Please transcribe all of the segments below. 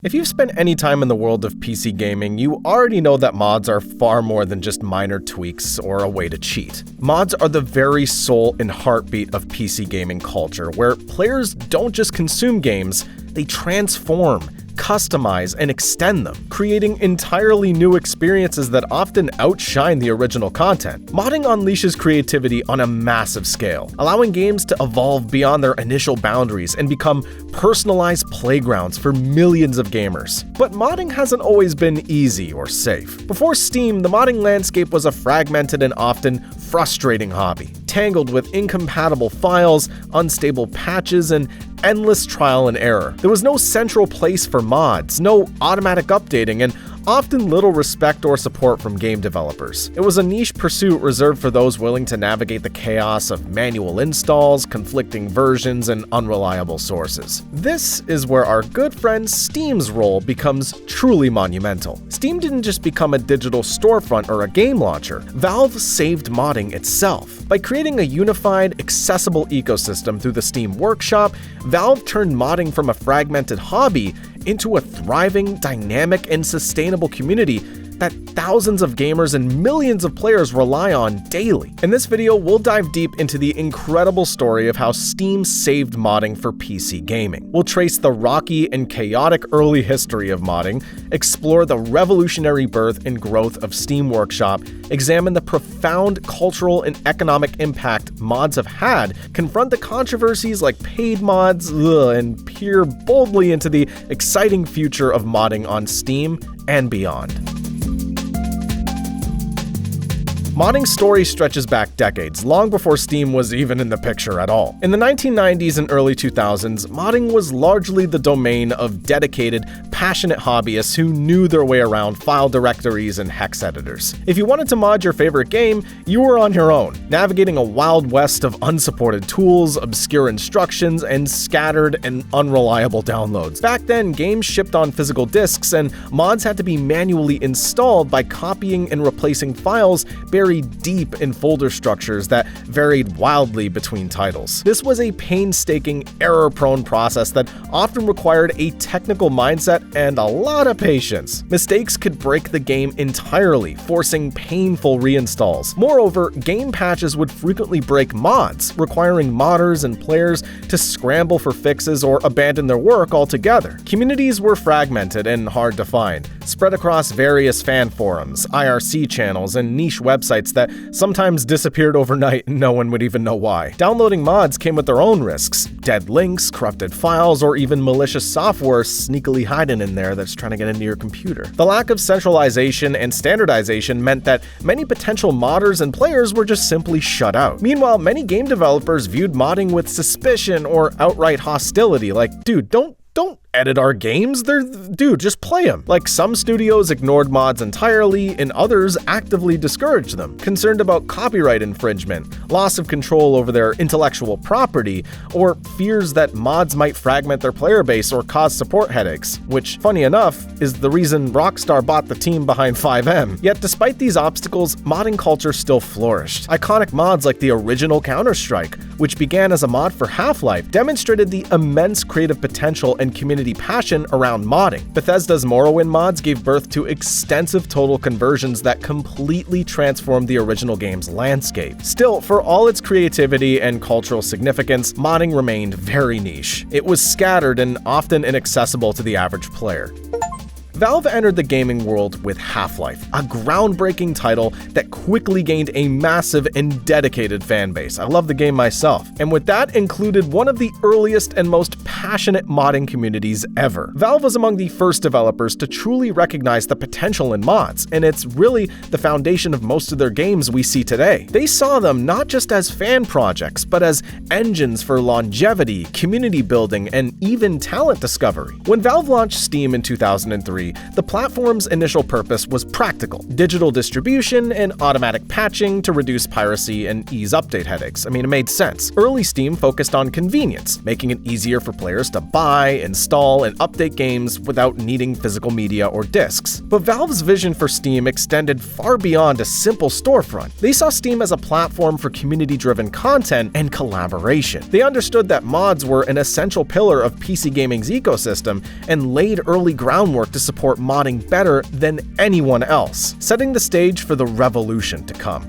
If you've spent any time in the world of PC gaming, you already know that mods are far more than just minor tweaks or a way to cheat. Mods are the very soul and heartbeat of PC gaming culture, where players don't just consume games, they transform, customize, and extend them, creating entirely new experiences that often outshine the original content. Modding unleashes creativity on a massive scale, allowing games to evolve beyond their initial boundaries and become personalized playgrounds for millions of gamers. But modding hasn't always been easy or safe. Before Steam, the modding landscape was a fragmented and often frustrating hobby, tangled with incompatible files, unstable patches, and endless trial and error. There was no central place for mods, no automatic updating, and often little respect or support from game developers. It was a niche pursuit reserved for those willing to navigate the chaos of manual installs, conflicting versions, and unreliable sources. This is where our good friend Steam's role becomes truly monumental. Steam didn't just become a digital storefront or a game launcher. Valve saved modding itself. By creating a unified, accessible ecosystem through the Steam Workshop, Valve turned modding from a fragmented hobby into a thriving, dynamic, and sustainable community that thousands of gamers and millions of players rely on daily. In this video, we'll dive deep into the incredible story of how Steam saved modding for PC gaming. We'll trace the rocky and chaotic early history of modding, explore the revolutionary birth and growth of Steam Workshop, examine the profound cultural and economic impact mods have had, confront the controversies like paid mods, and peer boldly into the exciting future of modding on Steam and beyond. Modding's story stretches back decades, long before Steam was even in the picture at all. In the 1990s and early 2000s, modding was largely the domain of dedicated, passionate hobbyists who knew their way around file directories and hex editors. If you wanted to mod your favorite game, you were on your own, navigating a wild west of unsupported tools, obscure instructions, and scattered and unreliable downloads. Back then, games shipped on physical disks, and mods had to be manually installed by copying and replacing files buried deep in folder structures that varied wildly between titles. This was a painstaking, error-prone process that often required a technical mindset and a lot of patience. Mistakes could break the game entirely, forcing painful reinstalls. Moreover, game patches would frequently break mods, requiring modders and players to scramble for fixes or abandon their work altogether. Communities were fragmented and hard to find, spread across various fan forums, IRC channels, and niche websites that sometimes disappeared overnight and no one would even know why. Downloading mods came with their own risks: dead links, corrupted files, or even malicious software sneakily hiding in there that's trying to get into your computer. The lack of centralization and standardization meant that many potential modders and players were just simply shut out. Meanwhile, many game developers viewed modding with suspicion or outright hostility, like, dude, don't edit our games, dude, just play them. Like, some studios ignored mods entirely, and others actively discouraged them, concerned about copyright infringement, loss of control over their intellectual property, or fears that mods might fragment their player base or cause support headaches, which, funny enough, is the reason Rockstar bought the team behind 5M. Yet despite these obstacles, modding culture still flourished. Iconic mods like the original Counter-Strike, which began as a mod for Half-Life, demonstrated the immense creative potential and community passion around modding. Bethesda's Morrowind mods gave birth to extensive total conversions that completely transformed the original game's landscape. Still, for all its creativity and cultural significance, modding remained very niche. It was scattered and often inaccessible to the average player. Valve entered the gaming world with Half-Life, a groundbreaking title that quickly gained a massive and dedicated fan base. I love the game myself. And with that included one of the earliest and most passionate modding communities ever. Valve was among the first developers to truly recognize the potential in mods, and it's really the foundation of most of their games we see today. They saw them not just as fan projects, but as engines for longevity, community building, and even talent discovery. When Valve launched Steam in 2003, technology, the platform's initial purpose was practical: digital distribution and automatic patching to reduce piracy and ease update headaches. I mean, it made sense. Early Steam focused on convenience, making it easier for players to buy, install, and update games without needing physical media or discs. But Valve's vision for Steam extended far beyond a simple storefront. They saw Steam as a platform for community-driven content and collaboration. They understood that mods were an essential pillar of PC gaming's ecosystem and laid early groundwork to support modding better than anyone else, setting the stage for the revolution to come.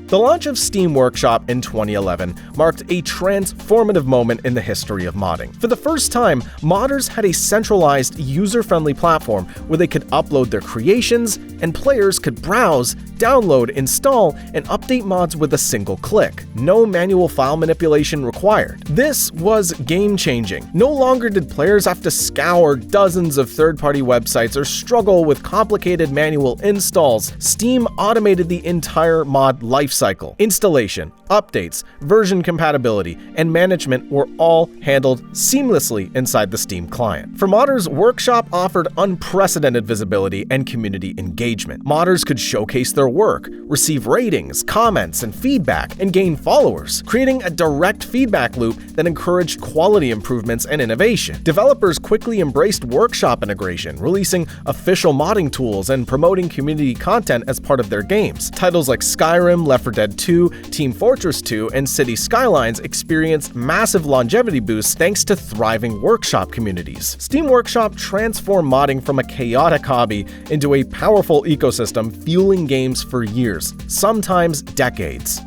The launch of Steam Workshop in 2011 marked a transformative moment in the history of modding. For the first time, modders had a centralized, user-friendly platform where they could upload their creations, and players could browse, download, install, and update mods with a single click. No manual file manipulation required. This was game-changing. No longer did players have to scour dozens of third-party websites or struggle with complicated manual installs. Steam automated the entire mod lifecycle. Installation, updates, version compatibility, and management were all handled seamlessly inside the Steam client. For modders, Workshop offered unprecedented visibility and community engagement. Modders could showcase their work, receive ratings, comments, and feedback, and gain followers, creating a direct feedback loop that encouraged quality improvements and innovation. Developers quickly embraced Workshop integration, releasing official modding tools and promoting community content as part of their games. Titles like Skyrim, Left 4 Dead 2, Team Fortress 2, and City Skylines experienced massive longevity boosts thanks to thriving Workshop communities. Steam Workshop transformed modding from a chaotic hobby into a powerful ecosystem fueling games for years, sometimes decades.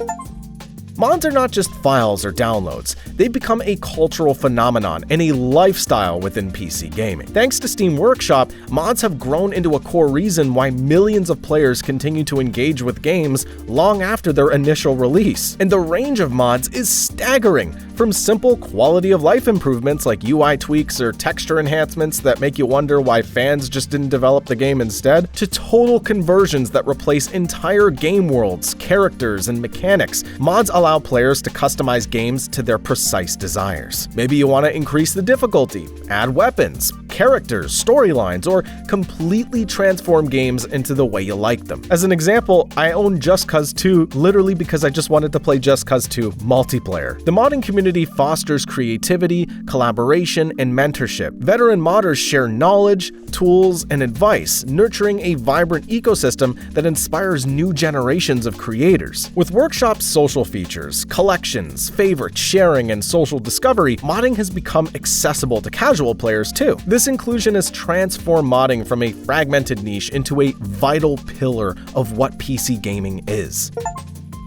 Mods are not just files or downloads. They've become a cultural phenomenon and a lifestyle within PC gaming. Thanks to Steam Workshop, mods have grown into a core reason why millions of players continue to engage with games long after their initial release. And the range of mods is staggering, from simple quality of life improvements like UI tweaks or texture enhancements that make you wonder why fans just didn't develop the game instead, to total conversions that replace entire game worlds, characters, and mechanics. Mods allow players to customize games to their precise desires. Maybe you want to increase the difficulty, add weapons, characters, storylines, or completely transform games into the way you like them. As an example, I own Just Cause 2 literally because I just wanted to play Just Cause 2 multiplayer. The modding community fosters creativity, collaboration, and mentorship. Veteran modders share knowledge, tools, and advice, nurturing a vibrant ecosystem that inspires new generations of creators. With Workshop's social features, collections, favorites, sharing, and social discovery, modding has become accessible to casual players too. This inclusion has transformed modding from a fragmented niche into a vital pillar of what PC gaming is.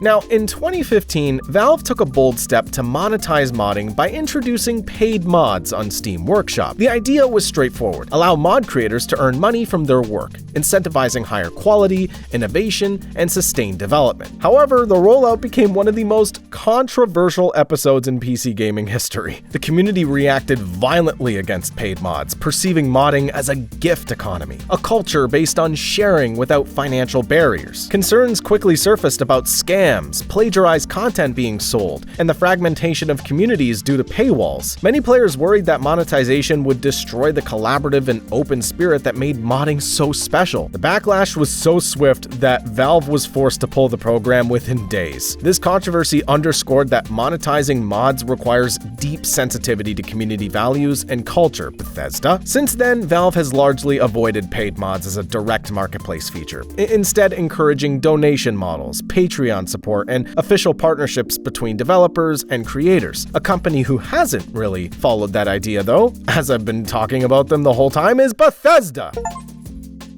Now, in 2015, Valve took a bold step to monetize modding by introducing paid mods on Steam Workshop. The idea was straightforward: allow mod creators to earn money from their work, incentivizing higher quality, innovation, and sustained development. However, the rollout became one of the most controversial episodes in PC gaming history. The community reacted violently against paid mods, perceiving modding as a gift economy, a culture based on sharing without financial barriers. Concerns quickly surfaced about scams, plagiarized content being sold, and the fragmentation of communities due to paywalls. Many players worried that monetization would destroy the collaborative and open spirit that made modding so special. The backlash was so swift that Valve was forced to pull the program within days. This controversy underscored that monetizing mods requires deep sensitivity to community values and culture. Bethesda. Since then, Valve has largely avoided paid mods as a direct marketplace feature, instead encouraging donation models, Patreon support, and official partnerships between developers and creators. A company who hasn't really followed that idea, though, as I've been talking about them the whole time, is Bethesda.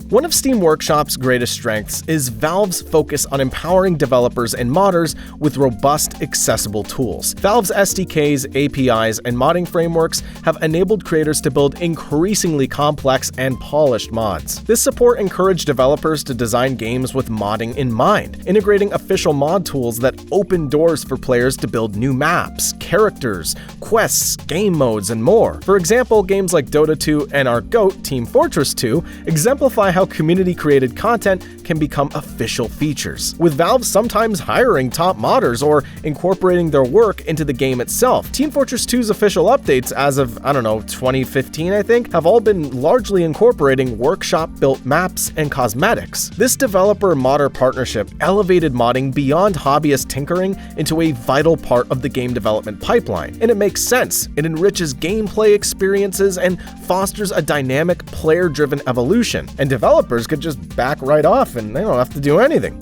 One of Steam Workshop's greatest strengths is Valve's focus on empowering developers and modders with robust, accessible tools. Valve's SDKs, APIs, and modding frameworks have enabled creators to build increasingly complex and polished mods. This support encouraged developers to design games with modding in mind, integrating official mod tools that open doors for players to build new maps, characters, quests, game modes, and more. For example, games like Dota 2 and our GOAT, Team Fortress 2, exemplify how how community-created content can become official features, with Valve sometimes hiring top modders or incorporating their work into the game itself. Team Fortress 2's official updates as of, 2015 I think, have all been largely incorporating workshop-built maps and cosmetics. This developer-modder partnership elevated modding beyond hobbyist tinkering into a vital part of the game development pipeline, and it makes sense. It enriches gameplay experiences and fosters a dynamic, player-driven evolution, and developers could just back right off and they don't have to do anything.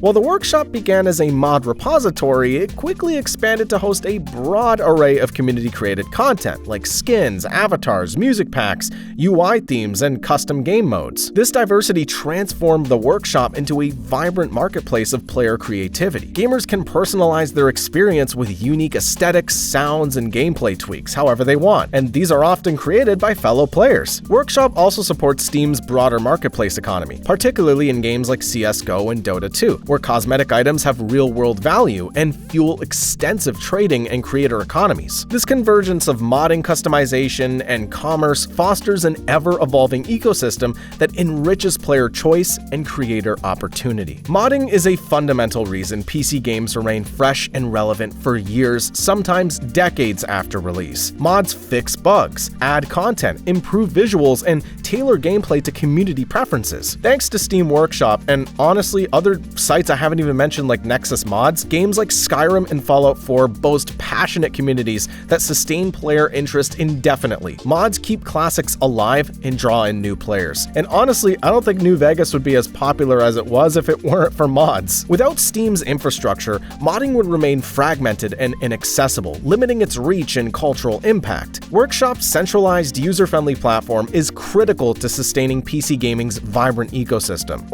While the workshop began as a mod repository, it quickly expanded to host a broad array of community-created content, like skins, avatars, music packs, UI themes, and custom game modes. This diversity transformed the workshop into a vibrant marketplace of player creativity. Gamers can personalize their experience with unique aesthetics, sounds, and gameplay tweaks however they want, and these are often created by fellow players. Workshop also supports Steam's broader marketplace economy, particularly in games like CS:GO and Dota 2, where cosmetic items have real-world value and fuel extensive trading and creator economies. This convergence of modding, customization, and commerce fosters an ever-evolving ecosystem that enriches player choice and creator opportunity. Modding is a fundamental reason PC games remain fresh and relevant for years, sometimes decades after release. Mods fix bugs, add content, improve visuals, and tailor gameplay to community preferences. Thanks to Steam Workshop, and honestly other sites I haven't even mentioned like Nexus Mods, games like Skyrim and Fallout 4 boast passionate communities that sustain player interest indefinitely. Mods keep classics alive and draw in new players. And honestly, I don't think New Vegas would be as popular as it was if it weren't for mods. Without Steam's infrastructure, modding would remain fragmented and inaccessible, limiting its reach and cultural impact. Workshop's centralized, user-friendly platform is critical to sustaining PC gaming's vibrant ecosystem.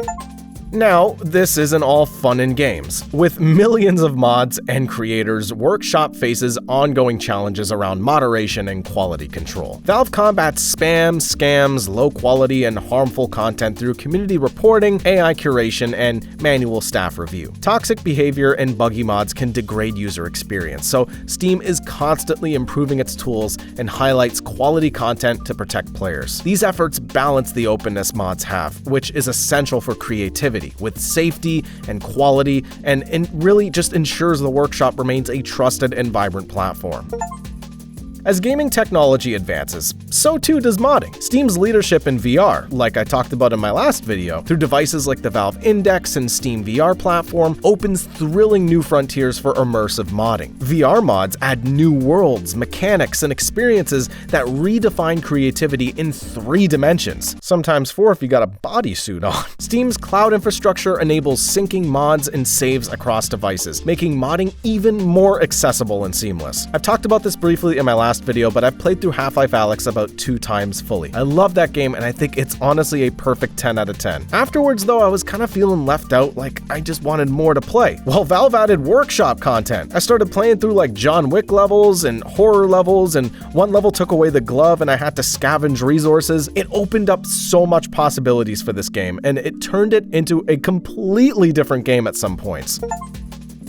Now, this isn't all fun and games. With millions of mods and creators, Workshop faces ongoing challenges around moderation and quality control. Valve combats spam, scams, low quality, and harmful content through community reporting, AI curation, and manual staff review. Toxic behavior and buggy mods can degrade user experience, so Steam is constantly improving its tools and highlights quality content to protect players. These efforts balance the openness mods have, which is essential for creativity, with safety and quality, and really just ensures the Workshop remains a trusted and vibrant platform. As gaming technology advances, so too does modding. Steam's leadership in VR, like I talked about in my last video, through devices like the Valve Index and Steam VR platform, opens thrilling new frontiers for immersive modding. VR mods add new worlds, mechanics, and experiences that redefine creativity in 3 dimensions, sometimes 4 if you got a bodysuit on. Steam's cloud infrastructure enables syncing mods and saves across devices, making modding even more accessible and seamless. I've talked about this briefly in my last video, but I've played through Half-Life Alyx about 2 times fully. I love that game, and I think it's honestly a perfect 10 out of 10. Afterwards, though, I was kind of feeling left out, like I just wanted more to play. Well, Valve added Workshop content. I started playing through like John Wick levels and horror levels, and one level took away the glove and I had to scavenge resources. It opened up so much possibilities for this game, and it turned it into a completely different game at some points.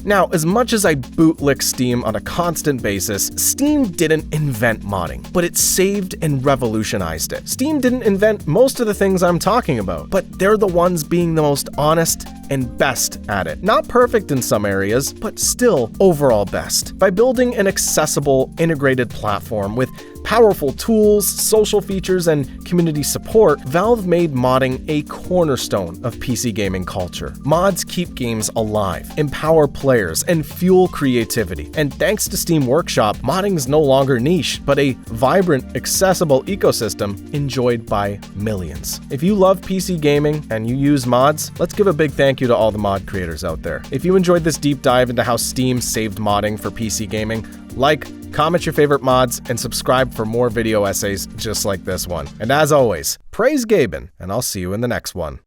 Now, as much as I bootlick Steam on a constant basis, Steam didn't invent modding, but it saved and revolutionized it. Steam didn't invent most of the things I'm talking about, but they're the ones being the most honest and best at it. Not perfect in some areas, but still overall best. By building an accessible, integrated platform with powerful tools, social features, and community support, Valve made modding a cornerstone of PC gaming culture. Mods keep games alive, empower players, and fuel creativity. And thanks to Steam Workshop, modding is no longer niche, but a vibrant, accessible ecosystem enjoyed by millions. If you love PC gaming and you use mods, let's give a big thank you to all the mod creators out there. If you enjoyed this deep dive into how Steam saved modding for PC gaming, like, comment your favorite mods, and subscribe for more video essays just like this one. And as always, praise Gaben, and I'll see you in the next one.